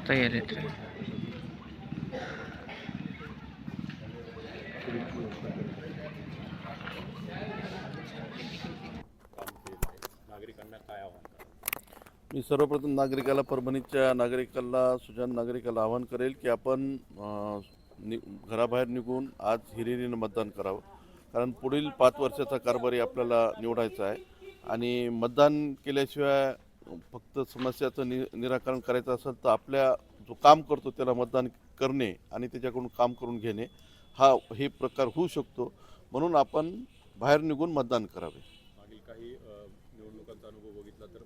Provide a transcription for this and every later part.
तयार येते. नागरिकांना काय आव्हान कराल? मी सर्वप्रथम नागरिकाला, परभणीच्या नागरिकाला, सुजाण नागरिकाला आवाहन करेल की आपण घराबाहेर निघून आज हिरिरीनं मतदान करावं. कारण पुढील 5 वर्षाचा कारभारी आपल्याला निवडायचा आहे आणि मतदान केल्याशिवाय फक्त समस्याचं निराकरण करायचं असेल तर आपल्या जो काम करतो त्याला मतदान करणे आणि त्याच्याकडून काम करून घेणे हे प्रकार होऊ शकतो. म्हणून आपण बाहेर निघून मतदान करावे. मागील काही निवडणुकांचा अनुभव बघितला तर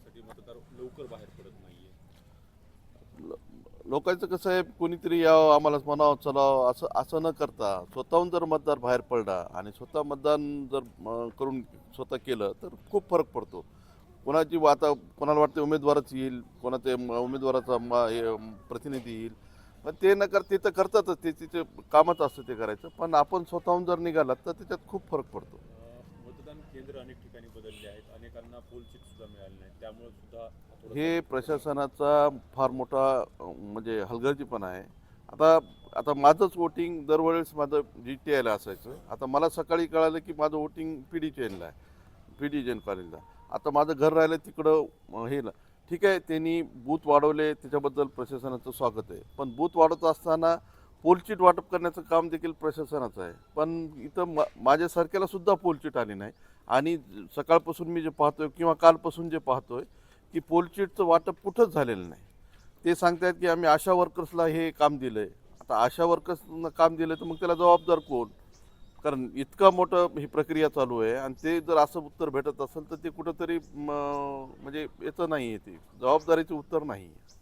साठी मतदार लवकर बाहेर पडत नाहीये. लोकांचं कसं आहे, कोणीतरी यावं आम्हाला म्हणावं चलावं असं न करता स्वतःहून जर मतदार बाहेर पडला आणि स्वतः मतदान जर करून स्वतः केलं तर खूप फरक पडतो. कोणाला वाटते उमेदवारच येईल, कोणाच्या उमेदवाराचा प्रतिनिधी येईल, पण ते न करता ते तर करतातच, ते तिचे कामच असतं ते करायचं. पण आपण स्वतःहून जर निघालात तर त्याच्यात खूप फरक पडतो. मतदान केंद्र अनेक ठिकाणी बदलले आहेत, अनेकांना पोल सीट सुद्धा मिळाली नाही, त्यामुळे सुद्धा हे प्रशासनाचा फार मोठा म्हणजे हलगर्जीपणा आहे. आता आता माझंच वोटिंग दरवेळेस माझं GTIला असायचं. आता मला सकाळी कळालं की माझं वोटिंग PD चेनला आहे, PD जैन कॉलेजला. आता माझं घर राहिलं तिकडं हे ठीक आहे, त्यांनी बूथ वाढवले त्याच्याबद्दल प्रशासनाचं स्वागत आहे. पण बूथ वाढवत असताना पोलचीट वाटप करण्याचं काम देखील प्रशासनाचं आहे. पण इथं माझ्यासारख्याला सुद्धा पोलचीट आली नाही आणि सकाळपासून मी जे पाहतोय किंवा कालपासून जे पाहतोय की पोलचीटचं वाटप कुठंच झालेलं नाही. ते सांगतायत की आम्ही आशा वर्कर्सला हे काम दिलं आहे. आता आशा वर्कर्सनं काम दिलं तर मग त्याला जबाबदार कोण? कारण इतकं मोठं ही प्रक्रिया चालू आहे आणि ते जर असं उत्तर भेटत असेल तर ते कुठंतरी म्हणजे याचं नाही आहे, ते जबाबदारीचं उत्तर नाही आहे.